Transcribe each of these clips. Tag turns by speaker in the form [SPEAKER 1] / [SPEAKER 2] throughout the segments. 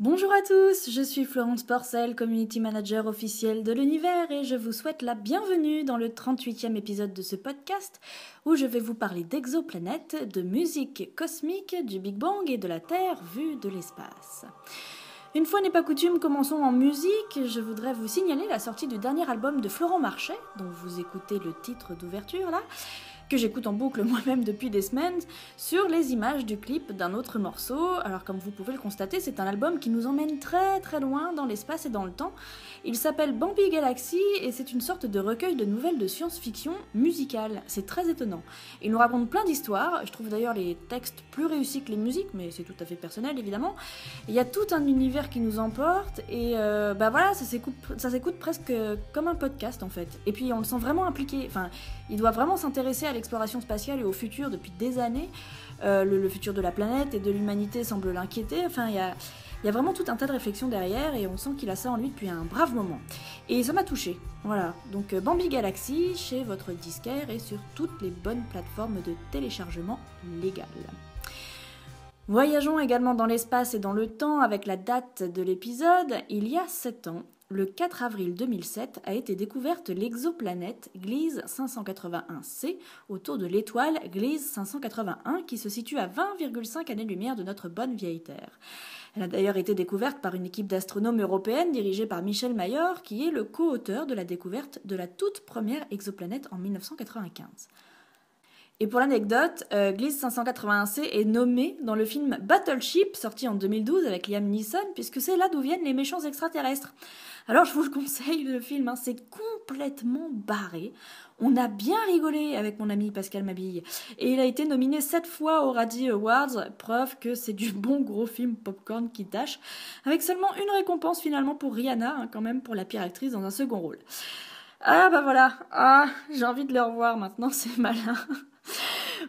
[SPEAKER 1] Bonjour à tous, je suis Florence Porcel, Community Manager officielle de l'univers et je vous souhaite la bienvenue dans le 38e épisode de ce podcast où je vais vous parler d'exoplanètes, de musique cosmique, du Big Bang et de la Terre vue de l'espace. Une fois n'est pas coutume, commençons en musique. Je voudrais vous signaler la sortie du dernier album de Florent Marchais, dont vous écoutez le titre d'ouverture là, que j'écoute en boucle moi-même depuis des semaines, sur les images du clip d'un autre morceau. Alors comme vous pouvez le constater, c'est un album qui nous emmène très très loin dans l'espace et dans le temps. Il s'appelle Bambi Galaxy et c'est une sorte de recueil de nouvelles de science-fiction musicale. C'est très étonnant. Il nous raconte plein d'histoires, je trouve d'ailleurs les textes plus réussis que les musiques, mais c'est tout à fait personnel évidemment. Il y a tout un univers qui nous emporte et voilà, ça s'écoute presque comme un podcast en fait. Et puis on le sent vraiment impliqué, enfin il doit vraiment s'intéresser à l'exploration spatiale et au futur depuis des années. Le futur de la planète et de l'humanité semble l'inquiéter. Enfin, il y a vraiment tout un tas de réflexions derrière et on sent qu'il a ça en lui depuis un brave moment. Et ça m'a touchée. Voilà, donc Bambi Galaxy chez votre disquaire et sur toutes les bonnes plateformes de téléchargement légales. Voyageons également dans l'espace et dans le temps avec la date de l'épisode. Il y a 7 ans, le 4 avril 2007 a été découverte l'exoplanète Gliese 581c autour de l'étoile Gliese 581 qui se situe à 20,5 années-lumière de notre bonne vieille Terre. Elle a d'ailleurs été découverte par une équipe d'astronomes européennes dirigée par Michel Mayor qui est le co-auteur de la découverte de la toute première exoplanète en 1995. Et pour l'anecdote, Gliese 581c est nommé dans le film Battleship, sorti en 2012 avec Liam Neeson, puisque c'est là d'où viennent les méchants extraterrestres. Alors je vous le conseille, le film, c'est complètement barré. On a bien rigolé avec mon ami Pascal Mabille. Et il a été nominé 7 fois aux Razzie Awards, preuve que c'est du bon gros film popcorn qui tâche, avec seulement une récompense finalement pour Rihanna, quand même, pour la pire actrice dans un second rôle. Ah bah voilà, j'ai envie de le revoir maintenant, c'est malin.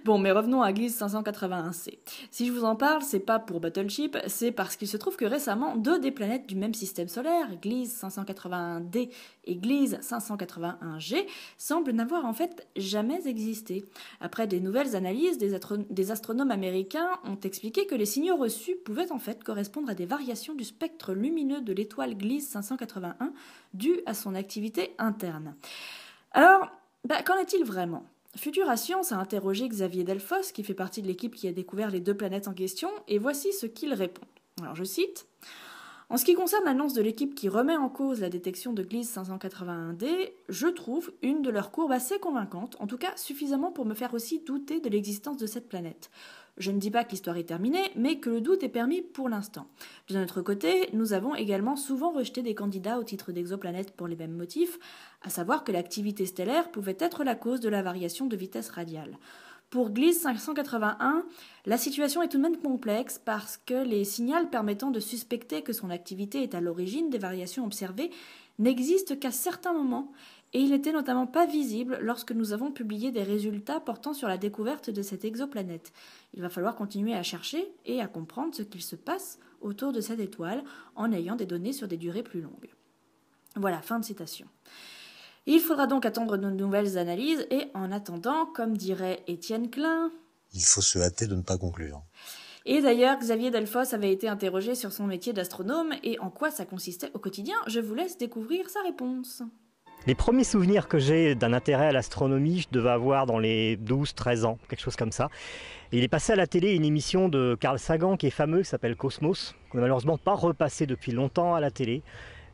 [SPEAKER 1] Bon, mais revenons à Gliese 581c. Si je vous en parle, c'est pas pour Battleship, c'est parce qu'il se trouve que récemment, 2 des planètes du même système solaire, Gliese 581d et Gliese 581g, semblent n'avoir en fait jamais existé. Après des nouvelles analyses, des astronomes américains ont expliqué que les signaux reçus pouvaient en fait correspondre à des variations du spectre lumineux de l'étoile Gliese 581 dues à son activité interne. Alors, qu'en est-il vraiment ? Futura Science a interrogé Xavier Delfosse, qui fait partie de l'équipe qui a découvert les 2 planètes en question, et voici ce qu'il répond. Alors je cite. En ce qui concerne l'annonce de l'équipe qui remet en cause la détection de Gliese 581d, je trouve une de leurs courbes assez convaincante, en tout cas suffisamment pour me faire aussi douter de l'existence de cette planète. Je ne dis pas que l'histoire est terminée, mais que le doute est permis pour l'instant. De notre côté, nous avons également souvent rejeté des candidats au titre d'exoplanète pour les mêmes motifs, à savoir que l'activité stellaire pouvait être la cause de la variation de vitesse radiale. Pour Gliese 581, la situation est tout de même complexe parce que les signaux permettant de suspecter que son activité est à l'origine des variations observées n'existent qu'à certains moments et il n'était notamment pas visible lorsque nous avons publié des résultats portant sur la découverte de cette exoplanète. Il va falloir continuer à chercher et à comprendre ce qu'il se passe autour de cette étoile en ayant des données sur des durées plus longues. Voilà, fin de citation. Il faudra donc attendre de nouvelles analyses et en attendant, comme dirait Étienne Klein,
[SPEAKER 2] il faut se hâter de ne pas conclure.
[SPEAKER 1] Et d'ailleurs, Xavier Delfosse avait été interrogé sur son métier d'astronome et en quoi ça consistait au quotidien. Je vous laisse découvrir sa réponse.
[SPEAKER 3] Les premiers souvenirs que j'ai d'un intérêt à l'astronomie, je devais avoir dans les 12-13 ans, quelque chose comme ça. Et il est passé à la télé une émission de Carl Sagan qui est fameux, qui s'appelle Cosmos, qu'on n'a malheureusement pas repassé depuis longtemps à la télé.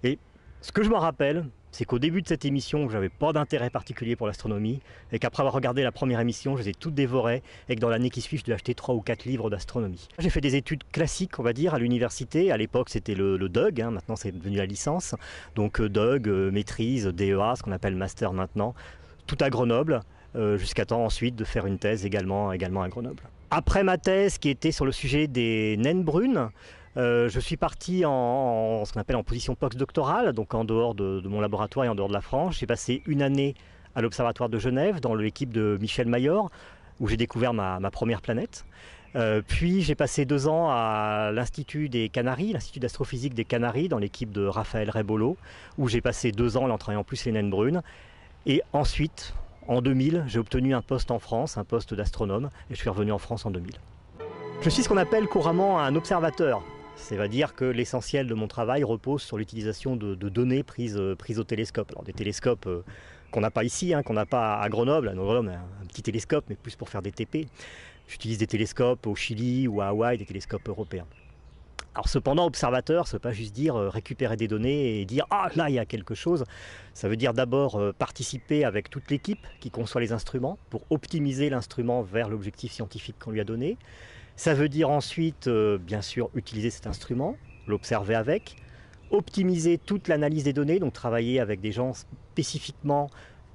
[SPEAKER 3] Et ce que je me rappelle, c'est qu'au début de cette émission, je n'avais pas d'intérêt particulier pour l'astronomie, et qu'après avoir regardé la première émission, je les ai toutes dévorées, et que dans l'année qui suit, je devais acheter 3 ou 4 livres d'astronomie. J'ai fait des études classiques, on va dire, à l'université. À l'époque, c'était le DUG, maintenant c'est devenu la licence. Donc DUG, maîtrise, DEA, ce qu'on appelle master maintenant, tout à Grenoble, jusqu'à temps ensuite de faire une thèse également à Grenoble. Après ma thèse, qui était sur le sujet des naines brunes, je suis parti en ce qu'on appelle en position postdoctorale, donc en dehors de mon laboratoire et en dehors de la France. J'ai passé une année à l'Observatoire de Genève, dans l'équipe de Michel Mayor, où j'ai découvert ma première planète. Puis j'ai passé 2 ans à l'Institut des Canaries, l'Institut d'astrophysique des Canaries, dans l'équipe de Raphaël Rebolo, où j'ai passé 2 ans en travaillant plus les naines brunes. Et ensuite, en 2000, j'ai obtenu un poste en France, un poste d'astronome, et je suis revenu en France en 2000. Je suis ce qu'on appelle couramment un observateur. C'est-à-dire que l'essentiel de mon travail repose sur l'utilisation de données prises au télescope. Alors des télescopes qu'on n'a pas ici, qu'on n'a pas à Grenoble. À Grenoble, on a un petit télescope, mais plus pour faire des TP. J'utilise des télescopes au Chili ou à Hawaï, des télescopes européens. Alors cependant, observateur, ça ne veut pas juste dire récupérer des données et dire « Ah, là, il y a quelque chose ». Ça veut dire d'abord participer avec toute l'équipe qui conçoit les instruments pour optimiser l'instrument vers l'objectif scientifique qu'on lui a donné. Ça veut dire ensuite, bien sûr, utiliser cet instrument, l'observer avec, optimiser toute l'analyse des données, donc travailler avec des gens spécifiquement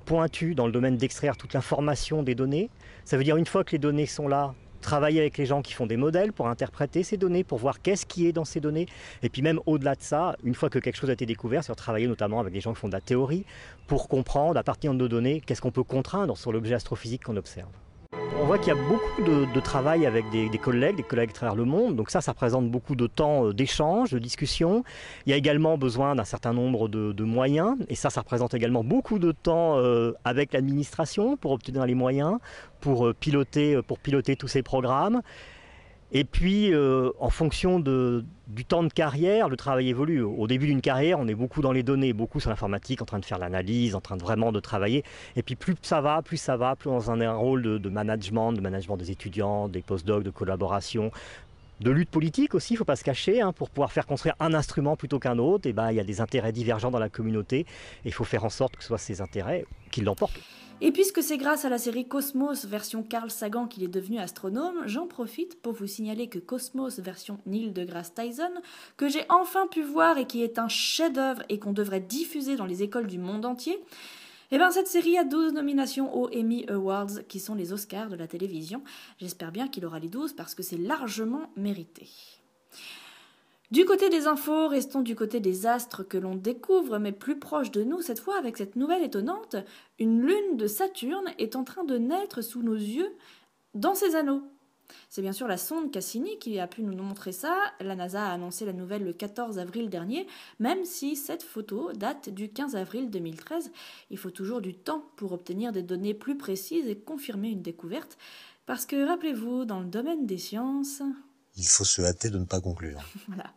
[SPEAKER 3] pointus dans le domaine d'extraire toute l'information des données. Ça veut dire, une fois que les données sont là, travailler avec les gens qui font des modèles pour interpréter ces données, pour voir qu'est-ce qui est dans ces données. Et puis même au-delà de ça, une fois que quelque chose a été découvert, c'est travailler notamment avec des gens qui font de la théorie pour comprendre, à partir de nos données, qu'est-ce qu'on peut contraindre sur l'objet astrophysique qu'on observe. On voit qu'il y a beaucoup de travail avec des collègues à travers le monde. Donc ça représente beaucoup de temps d'échange, de discussion. Il y a également besoin d'un certain nombre de moyens. Et ça représente également beaucoup de temps avec l'administration pour obtenir les moyens, pour piloter tous ces programmes. Et puis, en fonction du temps de carrière, le travail évolue. Au début d'une carrière, on est beaucoup dans les données, beaucoup sur l'informatique, en train de faire l'analyse, en train de vraiment de travailler. Et puis plus ça va, plus dans un rôle de management des étudiants, des postdocs, de collaboration, de lutte politique aussi, il ne faut pas se cacher, pour pouvoir faire construire un instrument plutôt qu'un autre. Et il y a des intérêts divergents dans la communauté, et il faut faire en sorte que ce soit ces intérêts qui l'emportent.
[SPEAKER 1] Et puisque c'est grâce à la série Cosmos version Carl Sagan qu'il est devenu astronome, j'en profite pour vous signaler que Cosmos version Neil deGrasse Tyson, que j'ai enfin pu voir et qui est un chef-d'œuvre et qu'on devrait diffuser dans les écoles du monde entier, cette série a 12 nominations aux Emmy Awards, qui sont les Oscars de la télévision. J'espère bien qu'il aura les 12 parce que c'est largement mérité. Du côté des infos, restons du côté des astres que l'on découvre, mais plus proche de nous cette fois avec cette nouvelle étonnante. Une lune de Saturne est en train de naître sous nos yeux dans ses anneaux. C'est bien sûr la sonde Cassini qui a pu nous montrer ça. La NASA a annoncé la nouvelle le 14 avril dernier, même si cette photo date du 15 avril 2013. Il faut toujours du temps pour obtenir des données plus précises et confirmer une découverte. Parce que, rappelez-vous, dans le domaine des sciences...
[SPEAKER 2] Il faut se hâter de ne pas conclure.
[SPEAKER 1] Voilà.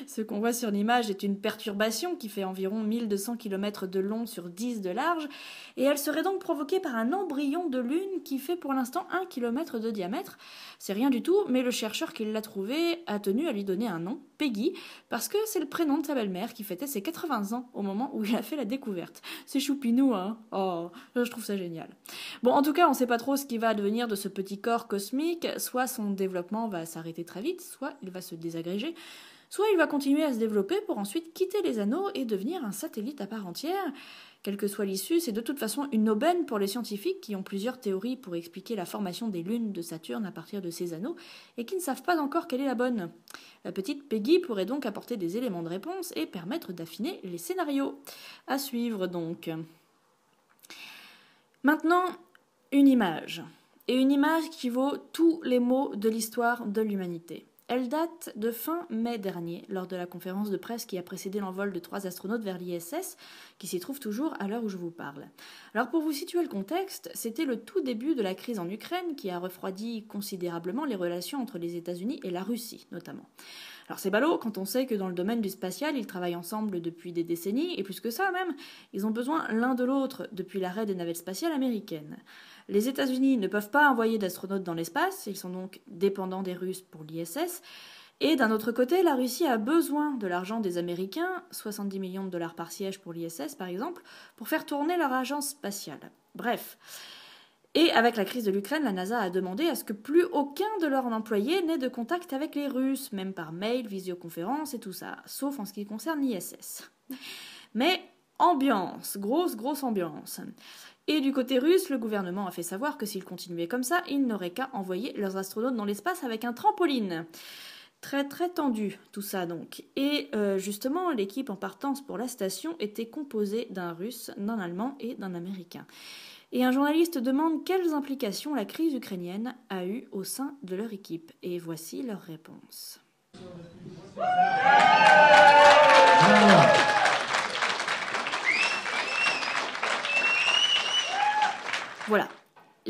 [SPEAKER 1] Ce qu'on voit sur l'image est une perturbation qui fait environ 1200 km de long sur 10 de large, et elle serait donc provoquée par un embryon de lune qui fait pour l'instant 1 km de diamètre. C'est rien du tout, mais le chercheur qui l'a trouvé a tenu à lui donner un nom, Peggy, parce que c'est le prénom de sa belle-mère qui fêtait ses 80 ans au moment où il a fait la découverte. C'est choupinou, hein? Oh, je trouve ça génial. Bon, en tout cas, on ne sait pas trop ce qui va advenir de ce petit corps cosmique, soit son développement va s'arrêter très vite, soit il va se désagréger, soit il va continuer à se développer pour ensuite quitter les anneaux et devenir un satellite à part entière. Quelle que soit l'issue, c'est de toute façon une aubaine pour les scientifiques qui ont plusieurs théories pour expliquer la formation des lunes de Saturne à partir de ces anneaux et qui ne savent pas encore quelle est la bonne. La petite Peggy pourrait donc apporter des éléments de réponse et permettre d'affiner les scénarios. À suivre donc. Maintenant, une image. Et une image qui vaut tous les mots de l'histoire de l'humanité. Elle date de fin mai dernier, lors de la conférence de presse qui a précédé l'envol de 3 astronautes vers l'ISS, qui s'y trouve toujours à l'heure où je vous parle. Alors pour vous situer le contexte, c'était le tout début de la crise en Ukraine qui a refroidi considérablement les relations entre les États-Unis et la Russie, notamment. Alors c'est ballot quand on sait que dans le domaine du spatial, ils travaillent ensemble depuis des décennies, et plus que ça même, ils ont besoin l'un de l'autre depuis l'arrêt des navettes spatiales américaines. Les États-Unis ne peuvent pas envoyer d'astronautes dans l'espace, ils sont donc dépendants des Russes pour l'ISS. Et d'un autre côté, la Russie a besoin de l'argent des Américains, 70 millions de dollars par siège pour l'ISS par exemple, pour faire tourner leur agence spatiale. Bref. Et avec la crise de l'Ukraine, la NASA a demandé à ce que plus aucun de leurs employés n'ait de contact avec les Russes, même par mail, visioconférence et tout ça, sauf en ce qui concerne l'ISS. Mais ambiance, grosse ambiance. Et du côté russe, le gouvernement a fait savoir que s'ils continuaient comme ça, ils n'auraient qu'à envoyer leurs astronautes dans l'espace avec un trampoline. Très tendu tout ça donc. Et justement, l'équipe en partance pour la station était composée d'un Russe, d'un Allemand et d'un Américain. Et un journaliste demande quelles implications la crise ukrainienne a eues au sein de leur équipe. Et voici leur réponse. Voilà.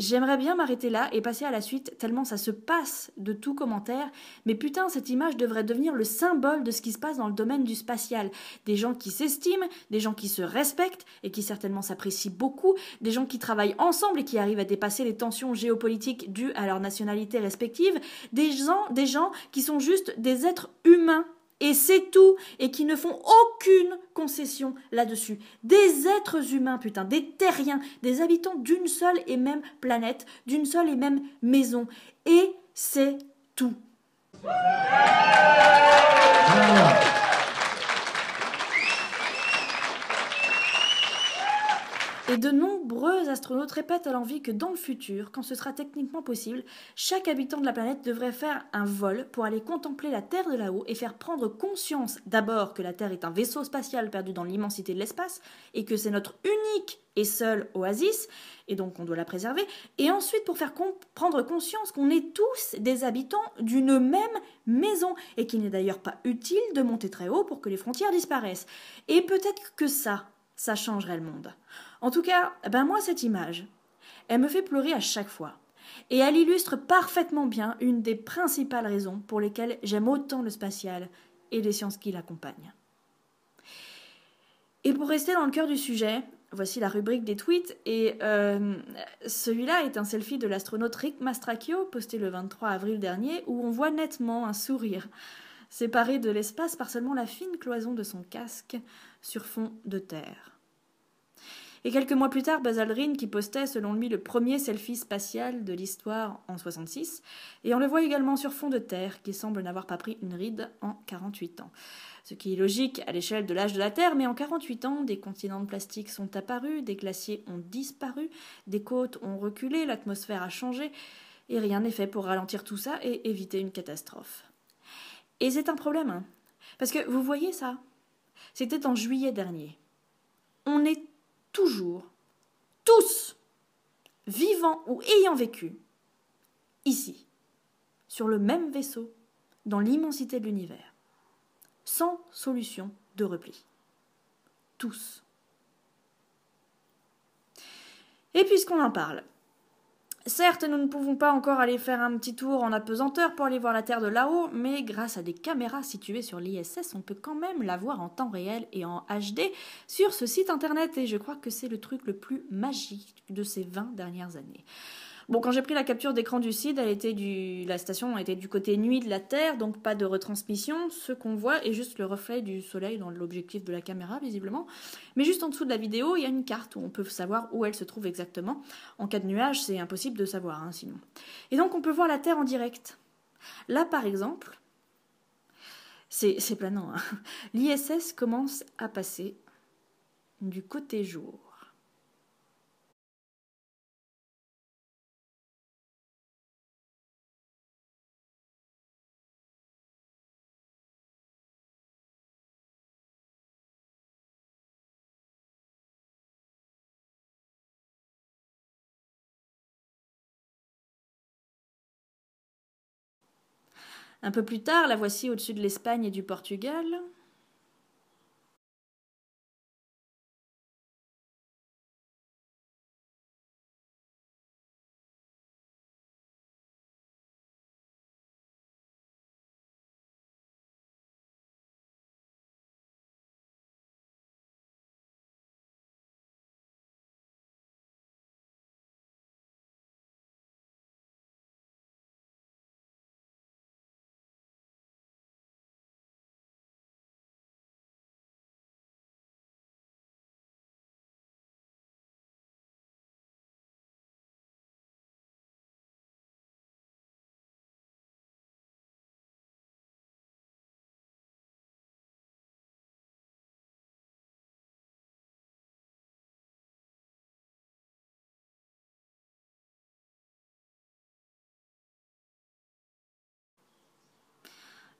[SPEAKER 1] J'aimerais bien m'arrêter là et passer à la suite, tellement ça se passe de tout commentaire, mais putain, cette image devrait devenir le symbole de ce qui se passe dans le domaine du spatial. Des gens qui s'estiment, des gens qui se respectent et qui certainement s'apprécient beaucoup, des gens qui travaillent ensemble et qui arrivent à dépasser les tensions géopolitiques dues à leur nationalité respective, des gens qui sont juste des êtres humains. Et c'est tout, et qui ne font aucune concession là-dessus. Des êtres humains, putain, des terriens, des habitants d'une seule et même planète, d'une seule et même maison. Et c'est tout. Et de nombreux astronautes répètent à l'envi que dans le futur, quand ce sera techniquement possible, chaque habitant de la planète devrait faire un vol pour aller contempler la Terre de là-haut et faire prendre conscience d'abord que la Terre est un vaisseau spatial perdu dans l'immensité de l'espace et que c'est notre unique et seule oasis, et donc on doit la préserver, et ensuite pour faire prendre conscience qu'on est tous des habitants d'une même maison et qu'il n'est d'ailleurs pas utile de monter très haut pour que les frontières disparaissent. Et peut-être que ça changerait le monde. En tout cas, moi, cette image, elle me fait pleurer à chaque fois. Et elle illustre parfaitement bien une des principales raisons pour lesquelles j'aime autant le spatial et les sciences qui l'accompagnent. Et pour rester dans le cœur du sujet, voici la rubrique des tweets. Et celui-là est un selfie de l'astronaute Rick Mastracchio, posté le 23 avril dernier, où on voit nettement un sourire, séparé de l'espace par seulement la fine cloison de son casque sur fond de terre. Et quelques mois plus tard, Buzz Aldrin qui postait selon lui le premier selfie spatial de l'histoire en 66, et on le voit également sur fond de terre qui semble n'avoir pas pris une ride en 48 ans. Ce qui est logique à l'échelle de l'âge de la Terre, mais en 48 ans, des continents de plastique sont apparus, des glaciers ont disparu, des côtes ont reculé, l'atmosphère a changé, et rien n'est fait pour ralentir tout ça et éviter une catastrophe. Et c'est un problème, hein, parce que vous voyez ça, c'était en juillet dernier. On est toujours, tous, vivants ou ayant vécu, ici, sur le même vaisseau, dans l'immensité de l'univers, sans solution de repli. Tous. Et puisqu'on en parle, certes, nous ne pouvons pas encore aller faire un petit tour en apesanteur pour aller voir la Terre de là-haut, mais grâce à des caméras situées sur l'ISS, on peut quand même la voir en temps réel et en HD sur ce site internet, et je crois que c'est le truc le plus magique de ces 20 dernières années. Bon, quand j'ai pris la capture d'écran du site, la station était du côté nuit de la Terre, donc pas de retransmission. Ce qu'on voit est juste le reflet du soleil dans l'objectif de la caméra, visiblement. Mais juste en dessous de la vidéo, il y a une carte où on peut savoir où elle se trouve exactement. En cas de nuage, c'est impossible de savoir, hein, sinon. Et donc on peut voir la Terre en direct. Là, par exemple, c'est planant, hein. L'ISS commence à passer du côté jour. Un peu plus tard, la voici au-dessus de l'Espagne et du Portugal.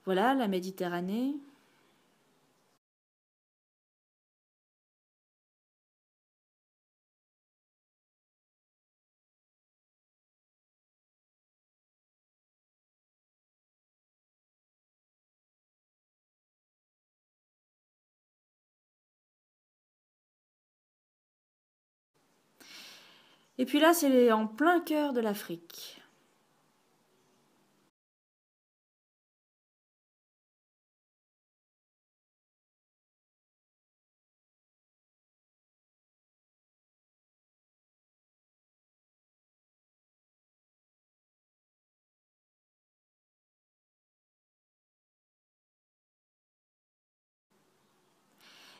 [SPEAKER 1] Voilà, la Méditerranée. Et puis là, c'est en plein cœur de l'Afrique.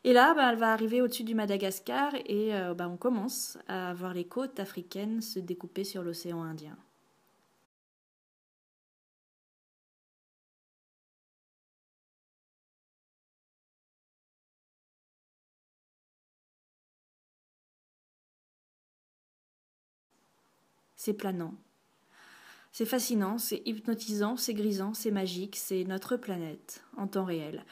[SPEAKER 1] Et là, elle va arriver au-dessus du Madagascar et on commence à voir les côtes africaines se découper sur l'océan Indien. C'est planant, c'est fascinant, c'est hypnotisant, c'est grisant, c'est magique, c'est notre planète en temps réel.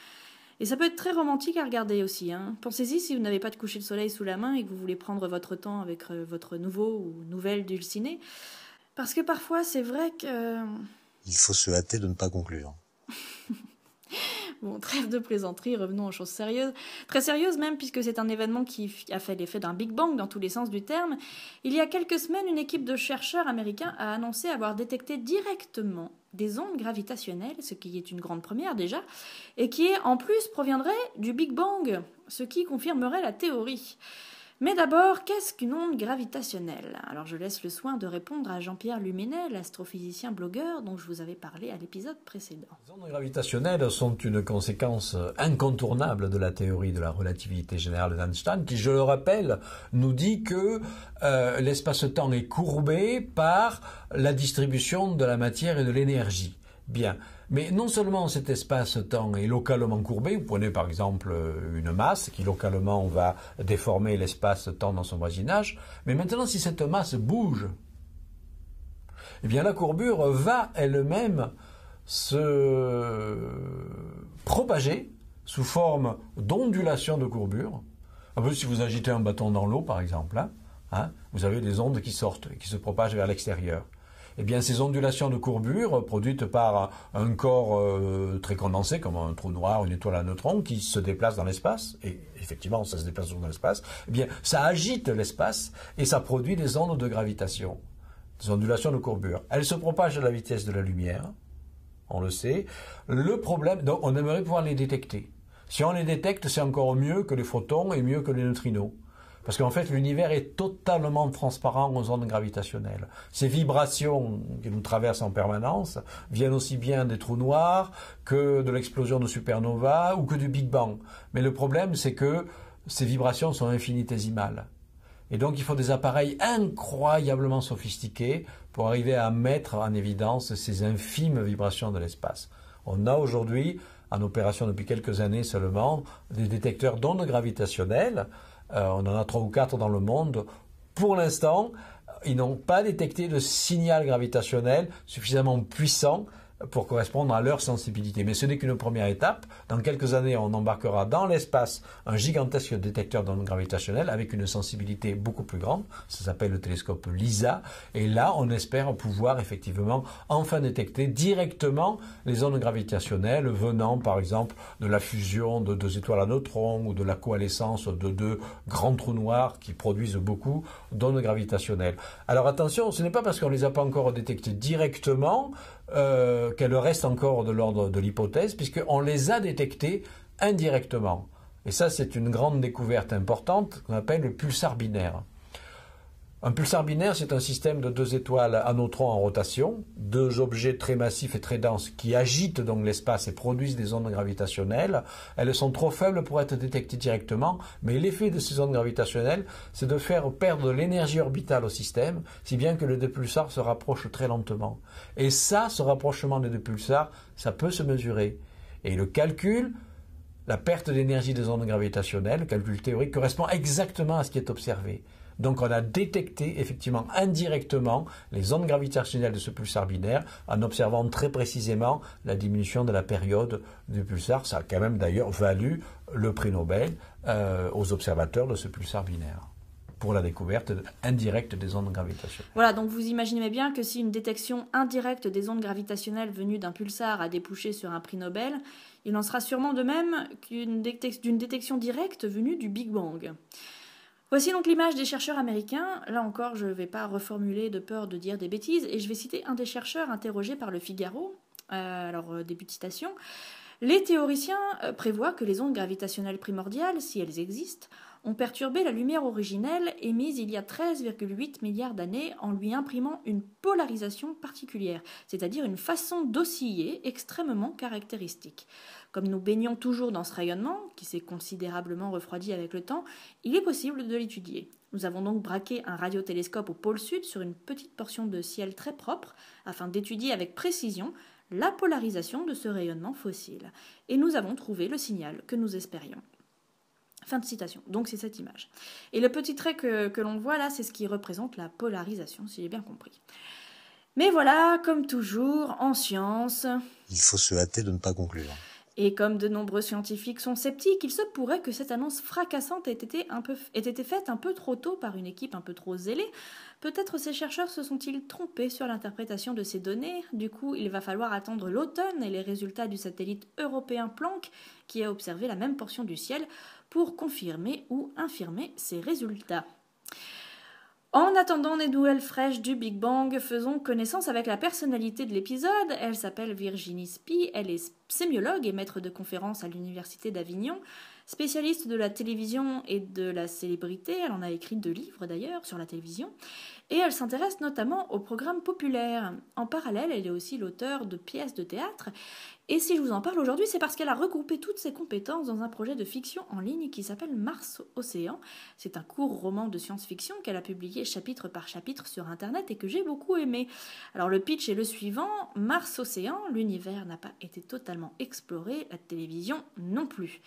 [SPEAKER 1] Et ça peut être très romantique à regarder aussi. Pensez-y si vous n'avez pas de coucher de soleil sous la main et que vous voulez prendre votre temps avec votre nouveau ou nouvelle dulcinée. Parce que parfois, c'est vrai que...
[SPEAKER 2] Il faut se hâter de ne pas conclure.
[SPEAKER 1] Bon, trêve de plaisanterie, revenons aux choses sérieuses. Très sérieuses même, puisque c'est un événement qui a fait l'effet d'un Big Bang dans tous les sens du terme. Il y a quelques semaines, une équipe de chercheurs américains a annoncé avoir détecté directement des ondes gravitationnelles, ce qui est une grande première déjà, et qui en plus proviendrait du Big Bang, ce qui confirmerait la théorie. Mais d'abord, qu'est-ce qu'une onde gravitationnelle? Alors je laisse le soin de répondre à Jean-Pierre Luménet, l'astrophysicien blogueur dont je vous avais parlé à l'épisode précédent.
[SPEAKER 4] Les ondes gravitationnelles sont une conséquence incontournable de la théorie de la relativité générale d'Einstein, qui, je le rappelle, nous dit que l'espace-temps est courbé par la distribution de la matière et de l'énergie. Bien. Mais non seulement cet espace-temps est localement courbé, vous prenez par exemple une masse qui localement va déformer l'espace-temps dans son voisinage, mais maintenant si cette masse bouge, eh bien la courbure va elle-même se propager sous forme d'ondulation de courbure. En plus, si vous agitez un bâton dans l'eau par exemple, vous avez des ondes qui sortent et qui se propagent vers l'extérieur. Eh bien, ces ondulations de courbure, produites par un corps très condensé, comme un trou noir, une étoile à neutrons, qui se déplace dans l'espace, et effectivement, ça se déplace dans l'espace, eh bien, ça agite l'espace et ça produit des ondes de gravitation, des ondulations de courbure. Elles se propagent à la vitesse de la lumière, on le sait. Le problème, donc, on aimerait pouvoir les détecter. Si on les détecte, c'est encore mieux que les photons et mieux que les neutrinos. Parce qu'en fait, l'univers est totalement transparent aux ondes gravitationnelles. Ces vibrations qui nous traversent en permanence viennent aussi bien des trous noirs que de l'explosion de supernova ou que du Big Bang. Mais le problème, c'est que ces vibrations sont infinitésimales. Et donc, il faut des appareils incroyablement sophistiqués pour arriver à mettre en évidence ces infimes vibrations de l'espace. On a aujourd'hui, en opération depuis quelques années seulement, des détecteurs d'ondes gravitationnelles. On en a 3 ou 4 dans le monde. Pour l'instant, ils n'ont pas détecté de signal gravitationnel suffisamment puissant pour correspondre à leur sensibilité. Mais ce n'est qu'une première étape. Dans quelques années, on embarquera dans l'espace un gigantesque détecteur d'ondes gravitationnelles avec une sensibilité beaucoup plus grande. Ça s'appelle le télescope LISA. Et là, on espère pouvoir effectivement enfin détecter directement les ondes gravitationnelles venant, par exemple, de la fusion de 2 étoiles à neutrons ou de la coalescence de 2 grands trous noirs qui produisent beaucoup d'ondes gravitationnelles. Alors attention, ce n'est pas parce qu'on ne les a pas encore détectées directement qu'elle reste encore de l'ordre de l'hypothèse, puisqu'on les a détectés indirectement. Et ça, c'est une grande découverte importante qu'on appelle le pulsar binaire. Un pulsar binaire, c'est un système de 2 étoiles à neutrons en rotation, 2 objets très massifs et très denses qui agitent donc l'espace et produisent des ondes gravitationnelles. Elles sont trop faibles pour être détectées directement, mais l'effet de ces ondes gravitationnelles, c'est de faire perdre de l'énergie orbitale au système, si bien que les 2 pulsars se rapprochent très lentement. Et ça, ce rapprochement des 2 pulsars, ça peut se mesurer. Et le calcul, la perte d'énergie des ondes gravitationnelles, le calcul théorique, correspond exactement à ce qui est observé. Donc on a détecté effectivement indirectement les ondes gravitationnelles de ce pulsar binaire en observant très précisément la diminution de la période du pulsar. Ça a quand même d'ailleurs valu le prix Nobel aux observateurs de ce pulsar binaire pour la découverte indirecte des ondes gravitationnelles.
[SPEAKER 1] Voilà, donc vous imaginez bien que si une détection indirecte des ondes gravitationnelles venues d'un pulsar a débouché sur un prix Nobel, il en sera sûrement de même d'une détection directe venue du Big Bang. Voici donc l'image des chercheurs américains. Là encore, je ne vais pas reformuler de peur de dire des bêtises, et je vais citer un des chercheurs interrogé par le Figaro. Début de citation. Les théoriciens prévoient que les ondes gravitationnelles primordiales, si elles existent, ont perturbé la lumière originelle émise il y a 13,8 milliards d'années en lui imprimant une polarisation particulière, c'est-à-dire une façon d'osciller extrêmement caractéristique. Comme nous baignons toujours dans ce rayonnement, qui s'est considérablement refroidi avec le temps, il est possible de l'étudier. Nous avons donc braqué un radiotélescope au pôle sud sur une petite portion de ciel très propre, afin d'étudier avec précision la polarisation de ce rayonnement fossile. Et nous avons trouvé le signal que nous espérions. Fin de citation. Donc c'est cette image. Et le petit trait que l'on voit là, c'est ce qui représente la polarisation, si j'ai bien compris. Mais voilà, comme toujours, en science...
[SPEAKER 2] Il faut se hâter de ne pas conclure.
[SPEAKER 1] Et comme de nombreux scientifiques sont sceptiques, il se pourrait que cette annonce fracassante ait été faite un peu trop tôt par une équipe un peu trop zélée. Peut-être ces chercheurs se sont-ils trompés sur l'interprétation de ces données. Du coup, il va falloir attendre l'automne et les résultats du satellite européen Planck, qui a observé la même portion du ciel, pour confirmer ou infirmer ces résultats. En attendant des nouvelles fraîches du Big Bang, faisons connaissance avec la personnalité de l'épisode. Elle s'appelle Virginie Spy, elle est sémiologue et maître de conférences à l'Université d'Avignon, spécialiste de la télévision et de la célébrité. Elle en a écrit 2 livres d'ailleurs sur la télévision. Et elle s'intéresse notamment aux programmes populaires. En parallèle, elle est aussi l'auteure de pièces de théâtre. Et si je vous en parle aujourd'hui, c'est parce qu'elle a regroupé toutes ses compétences dans un projet de fiction en ligne qui s'appelle Mars Océan. C'est un court roman de science-fiction qu'elle a publié chapitre par chapitre sur Internet et que j'ai beaucoup aimé. Alors le pitch est le suivant. Mars Océan, l'univers n'a pas été totalement exploré, la télévision non plus.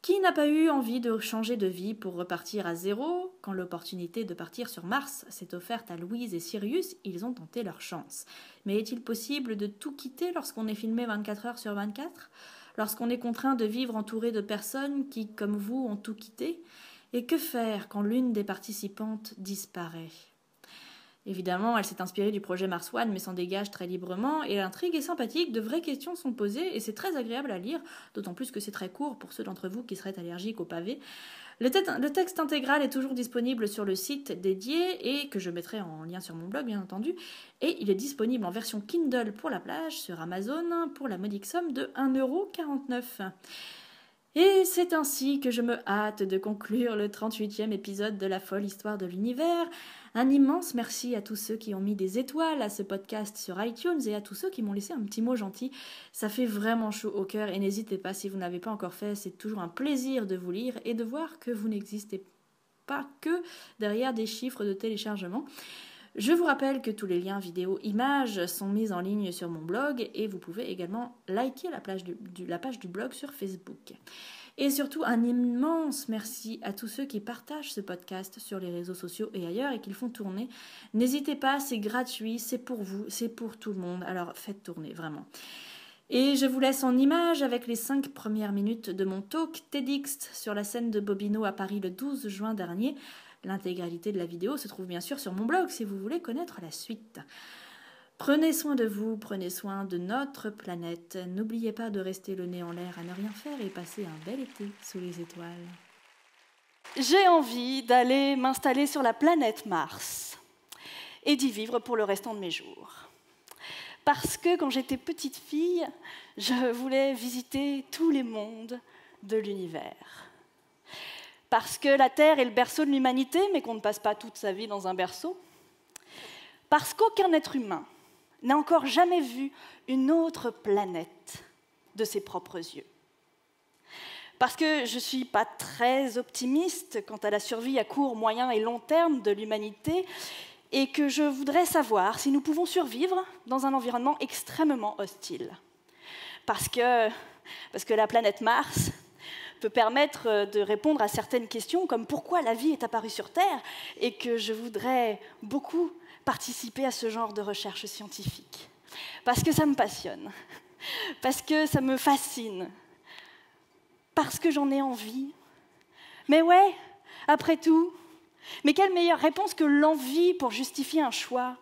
[SPEAKER 1] Qui n'a pas eu envie de changer de vie pour repartir à zéro? Quand l'opportunité de partir sur Mars s'est offerte à Louise et Sirius, ils ont tenté leur chance. Mais est-il possible de tout quitter lorsqu'on est filmé 24 heures sur 24? Lorsqu'on est contraint de vivre entouré de personnes qui, comme vous, ont tout quitté? Et que faire quand l'une des participantes disparaît? Évidemment, elle s'est inspirée du projet Mars One, mais s'en dégage très librement, et l'intrigue est sympathique, de vraies questions sont posées, et c'est très agréable à lire, d'autant plus que c'est très court pour ceux d'entre vous qui seraient allergiques au pavé. Le texte intégral est toujours disponible sur le site dédié, et que je mettrai en lien sur mon blog, bien entendu, et il est disponible en version Kindle pour la plage, sur Amazon, pour la modique somme de 1,49 €. Et c'est ainsi que je me hâte de conclure le 38e épisode de La folle histoire de l'univers. Un immense merci à tous ceux qui ont mis des étoiles à ce podcast sur iTunes et à tous ceux qui m'ont laissé un petit mot gentil. Ça fait vraiment chaud au cœur et n'hésitez pas si vous n'avez pas encore fait, c'est toujours un plaisir de vous lire et de voir que vous n'existez pas que derrière des chiffres de téléchargement. Je vous rappelle que tous les liens vidéo images sont mis en ligne sur mon blog et vous pouvez également liker la page du blog sur Facebook. Et surtout, un immense merci à tous ceux qui partagent ce podcast sur les réseaux sociaux et ailleurs et qui le font tourner. N'hésitez pas, c'est gratuit, c'est pour vous, c'est pour tout le monde. Alors faites tourner, vraiment. Et je vous laisse en images avec les 5 premières minutes de mon talk TEDx sur la scène de Bobino à Paris le 12 juin dernier. L'intégralité de la vidéo se trouve bien sûr sur mon blog si vous voulez connaître la suite. Prenez soin de vous, prenez soin de notre planète. N'oubliez pas de rester le nez en l'air à ne rien faire et passer un bel été sous les étoiles.
[SPEAKER 5] J'ai envie d'aller m'installer sur la planète Mars et d'y vivre pour le restant de mes jours. Parce que quand j'étais petite fille, je voulais visiter tous les mondes de l'univers. Parce que la Terre est le berceau de l'humanité, mais qu'on ne passe pas toute sa vie dans un berceau. Parce qu'aucun être humain n'a encore jamais vu une autre planète de ses propres yeux. Parce que je ne suis pas très optimiste quant à la survie à court, moyen et long terme de l'humanité, et que je voudrais savoir si nous pouvons survivre dans un environnement extrêmement hostile. Parce que la planète Mars peut permettre de répondre à certaines questions, comme pourquoi la vie est apparue sur Terre, et que je voudrais beaucoup participer à ce genre de recherche scientifique. Parce que ça me passionne, parce que ça me fascine, parce que j'en ai envie. Mais ouais, après tout, mais quelle meilleure réponse que l'envie pour justifier un choix?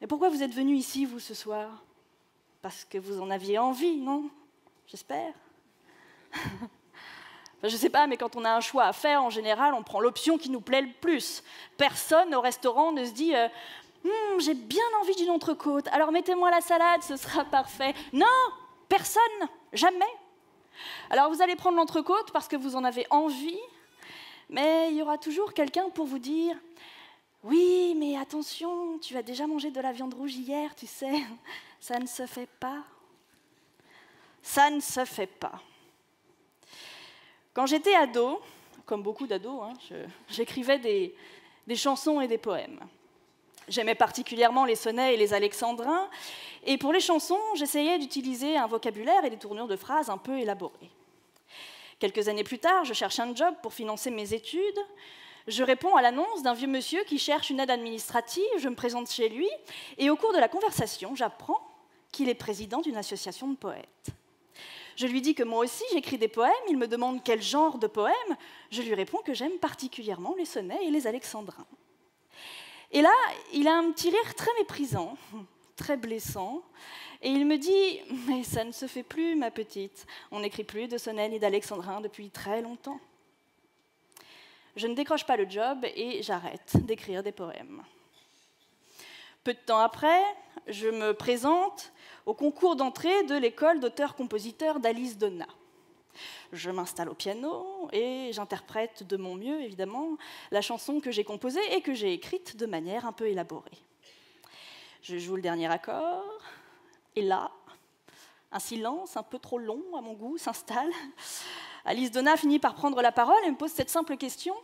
[SPEAKER 5] Et pourquoi vous êtes venus ici, vous, ce soir? Parce que vous en aviez envie, non? J'espère. Enfin, je ne sais pas, mais quand on a un choix à faire, en général, on prend l'option qui nous plaît le plus. Personne au restaurant ne se dit j'ai bien envie d'une entrecôte, alors mettez-moi la salade, ce sera parfait. Non, personne, jamais. Alors vous allez prendre l'entrecôte parce que vous en avez envie, mais il y aura toujours quelqu'un pour vous dire « Oui, mais attention, tu as déjà mangé de la viande rouge hier, tu sais, ça ne se fait pas. » Ça ne se fait pas. Quand j'étais ado, comme beaucoup d'ados, j'écrivais des chansons et des poèmes. J'aimais particulièrement les sonnets et les alexandrins, et pour les chansons, j'essayais d'utiliser un vocabulaire et des tournures de phrases un peu élaborées. Quelques années plus tard, je cherche un job pour financer mes études. Je réponds à l'annonce d'un vieux monsieur qui cherche une aide administrative, je me présente chez lui, et au cours de la conversation, j'apprends qu'il est président d'une association de poètes. Je lui dis que moi aussi j'écris des poèmes, il me demande quel genre de poèmes, je lui réponds que j'aime particulièrement les sonnets et les alexandrins. Et là, il a un petit rire très méprisant, très blessant, et il me dit « Mais ça ne se fait plus, ma petite, on n'écrit plus de sonnets ni d'alexandrins depuis très longtemps. » Je ne décroche pas le job et j'arrête d'écrire des poèmes. Peu de temps après, je me présente au concours d'entrée de l'école d'auteurs-compositeurs d'Alice Donat. Je m'installe au piano et j'interprète de mon mieux, évidemment, la chanson que j'ai composée et que j'ai écrite de manière un peu élaborée. Je joue le dernier accord, et là, un silence un peu trop long à mon goût s'installe. Alice Donat finit par prendre la parole et me pose cette simple question.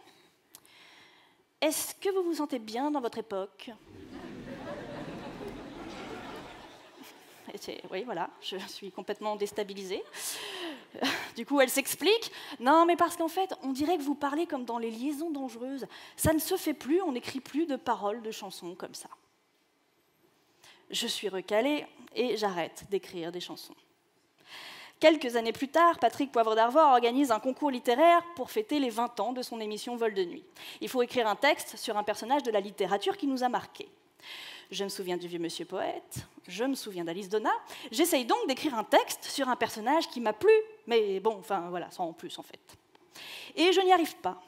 [SPEAKER 5] « Est-ce que vous vous sentez bien dans votre époque ?» Oui, voilà, je suis complètement déstabilisée. Du coup, elle s'explique. Non, mais parce qu'en fait, on dirait que vous parlez comme dans les liaisons dangereuses. Ça ne se fait plus, on n'écrit plus de paroles de chansons comme ça. Je suis recalée et j'arrête d'écrire des chansons. Quelques années plus tard, Patrick Poivre d'Arvor organise un concours littéraire pour fêter les 20 ans de son émission Vol de nuit. Il faut écrire un texte sur un personnage de la littérature qui nous a marqués. Je me souviens du vieux monsieur poète, je me souviens d'Alice Donat. J'essaye donc d'écrire un texte sur un personnage qui m'a plu, mais bon, enfin voilà, sans en plus en fait. Et je n'y arrive pas.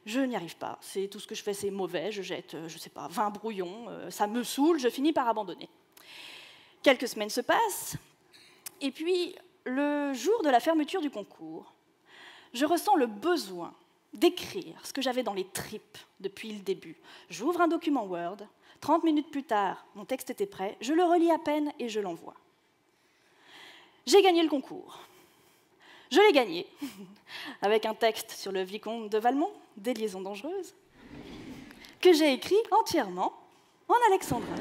[SPEAKER 5] Je n'y arrive pas. C'est tout ce que je fais, c'est mauvais. Je jette, je sais pas, 20 brouillons, ça me saoule, je finis par abandonner. Quelques semaines se passent, et puis le jour de la fermeture du concours, je ressens le besoin d'écrire ce que j'avais dans les tripes depuis le début. J'ouvre un document Word. 30 minutes plus tard, mon texte était prêt, je le relis à peine et je l'envoie. J'ai gagné le concours. Je l'ai gagné, avec un texte sur le vicomte de Valmont, des liaisons dangereuses, que j'ai écrit entièrement en alexandrin.